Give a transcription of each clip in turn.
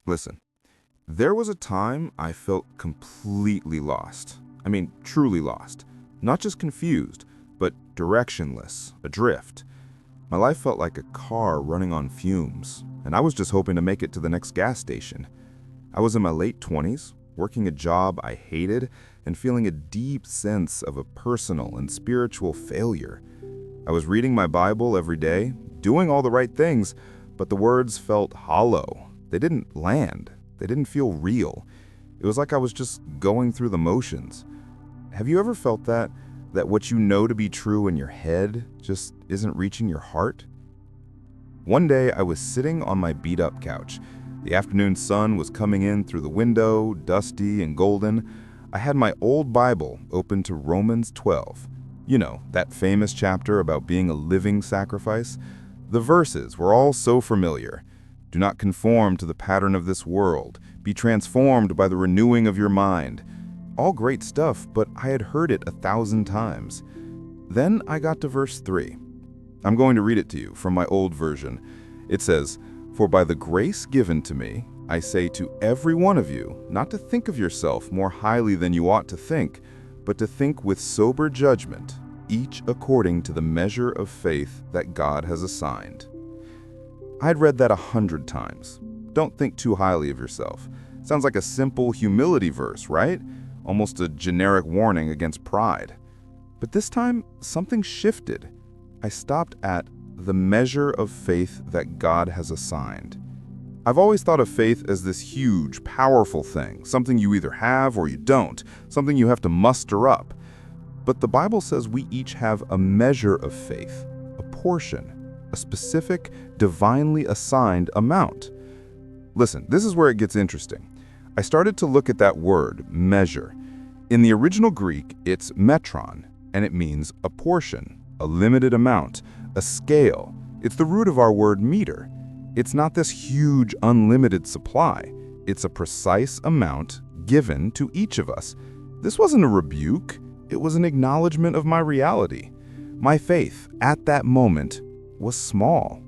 Listen, there was a time I felt completely lost. I mean, truly lost. Not just confused, but directionless, adrift. My life felt like a car running on fumes, and I was just hoping to make it to the next gas station. I was in my late 20s, working a job I hated, and feeling a deep sense of a personal and spiritual failure. I was reading my Bible every day, doing all the right things, but the words felt hollow. They didn't land. They didn't feel real. It was like I was just going through the motions. Have you ever felt that? That what you know to be true in your head just isn't reaching your heart? One day I was sitting on my beat-up couch. The afternoon sun was coming in through the window, dusty and golden. I had my old Bible open to Romans 12. You know, that famous chapter about being a living sacrifice. The verses were all so familiar. Do not conform to the pattern of this world. Be transformed by the renewing of your mind. All great stuff, but I had heard it 1,000 times. Then I got to verse 3. I'm going to read it to you from my old version. It says, "For by the grace given to me, I say to every one of you, not to think of yourself more highly than you ought to think, but to think with sober judgment, each according to the measure of faith that God has assigned." I'd read that 100 times. Don't think too highly of yourself. Sounds like a simple humility verse, right? Almost a generic warning against pride. But this time, something shifted. I stopped at the measure of faith that God has assigned. I've always thought of faith as this huge, powerful thing, something you either have or you don't, something you have to muster up. But the Bible says we each have a measure of faith, a portion, a specific, divinely assigned amount. Listen, this is where it gets interesting. I started to look at that word, measure. In the original Greek, it's metron, and it means a portion, a limited amount, a scale. It's the root of our word meter. It's not this huge, unlimited supply. It's a precise amount given to each of us. This wasn't a rebuke. It was an acknowledgement of my reality. My faith, at that moment, was small.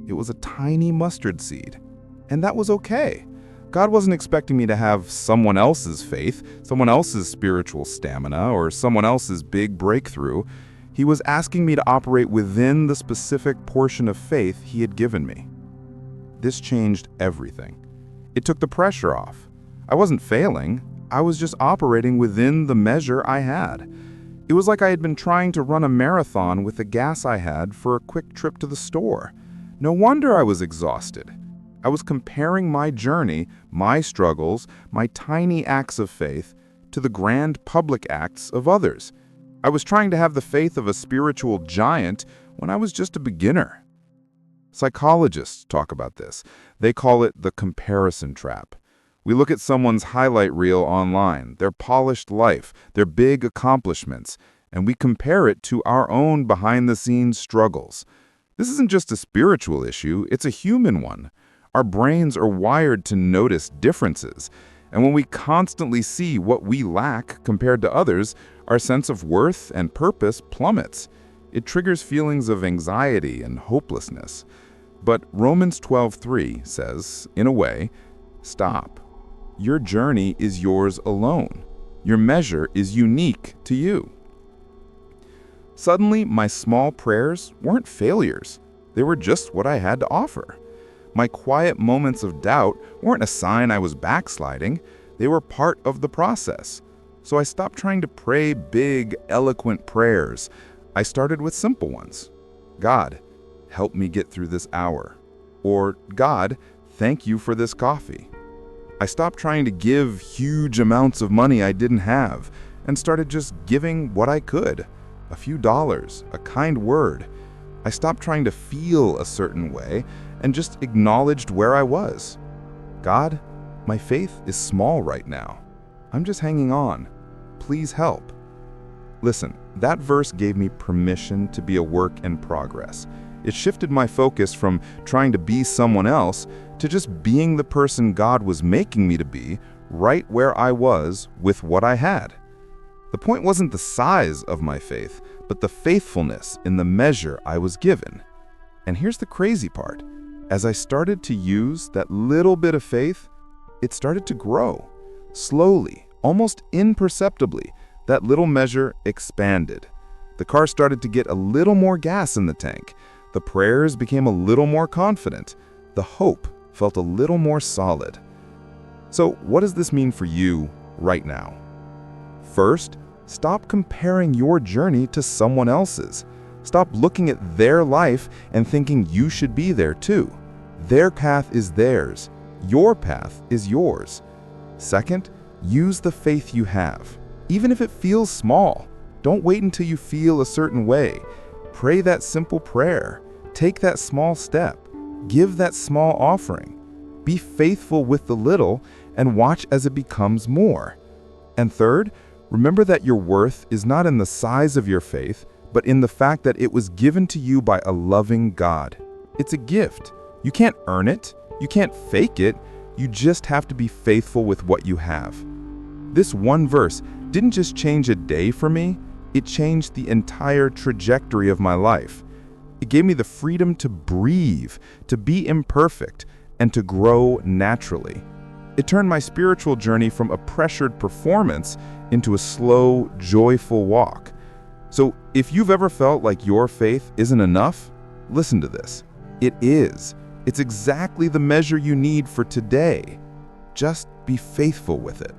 It was a tiny mustard seed. And that was okay. God wasn't expecting me to have someone else's faith, someone else's spiritual stamina, or someone else's big breakthrough. He was asking me to operate within the specific portion of faith He had given me. This changed everything. It took the pressure off. I wasn't failing. I was just operating within the measure I had. It was like I had been trying to run a marathon with the gas I had for a quick trip to the store. No wonder I was exhausted. I was comparing my journey, my struggles, my tiny acts of faith, to the grand public acts of others. I was trying to have the faith of a spiritual giant when I was just a beginner. Psychologists talk about this. They call it the comparison trap. We look at someone's highlight reel online, their polished life, their big accomplishments, and we compare it to our own behind-the-scenes struggles. This isn't just a spiritual issue, it's a human one. Our brains are wired to notice differences, and when we constantly see what we lack compared to others, our sense of worth and purpose plummets. It triggers feelings of anxiety and hopelessness. But Romans 12:3 says, in a way, stop. Your journey is yours alone. Your measure is unique to you. Suddenly, my small prayers weren't failures. They were just what I had to offer. My quiet moments of doubt weren't a sign I was backsliding. They were part of the process. So I stopped trying to pray big, eloquent prayers. I started with simple ones. God, help me get through this hour. Or, God, thank you for this coffee. I stopped trying to give huge amounts of money I didn't have and started just giving what I could. A few dollars, a kind word. I stopped trying to feel a certain way and just acknowledged where I was. God, my faith is small right now. I'm just hanging on. Please help. Listen, that verse gave me permission to be a work in progress. It shifted my focus from trying to be someone else to just being the person God was making me to be right where I was with what I had. The point wasn't the size of my faith, but the faithfulness in the measure I was given. And here's the crazy part. As I started to use that little bit of faith, it started to grow. Slowly, almost imperceptibly, that little measure expanded. The car started to get a little more gas in the tank. The prayers became a little more confident. The hope felt a little more solid. So, what does this mean for you right now? First, stop comparing your journey to someone else's. Stop looking at their life and thinking you should be there too. Their path is theirs. Your path is yours. Second, use the faith you have. Even if it feels small, don't wait until you feel a certain way. Pray that simple prayer. Take that small step. Give that small offering. Be faithful with the little and watch as it becomes more. And third, remember that your worth is not in the size of your faith, but in the fact that it was given to you by a loving God. It's a gift. You can't earn it. You can't fake it. You just have to be faithful with what you have. This one verse didn't just change a day for me, it changed the entire trajectory of my life. It gave me the freedom to breathe, to be imperfect, and to grow naturally. It turned my spiritual journey from a pressured performance into a slow, joyful walk. So if you've ever felt like your faith isn't enough, listen to this. It is. It's exactly the measure you need for today. Just be faithful with it.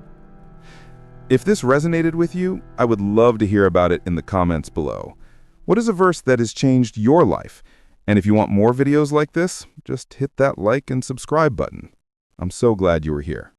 If this resonated with you, I would love to hear about it in the comments below. What is a verse that has changed your life? And if you want more videos like this, just hit that like and subscribe button. I'm so glad you were here.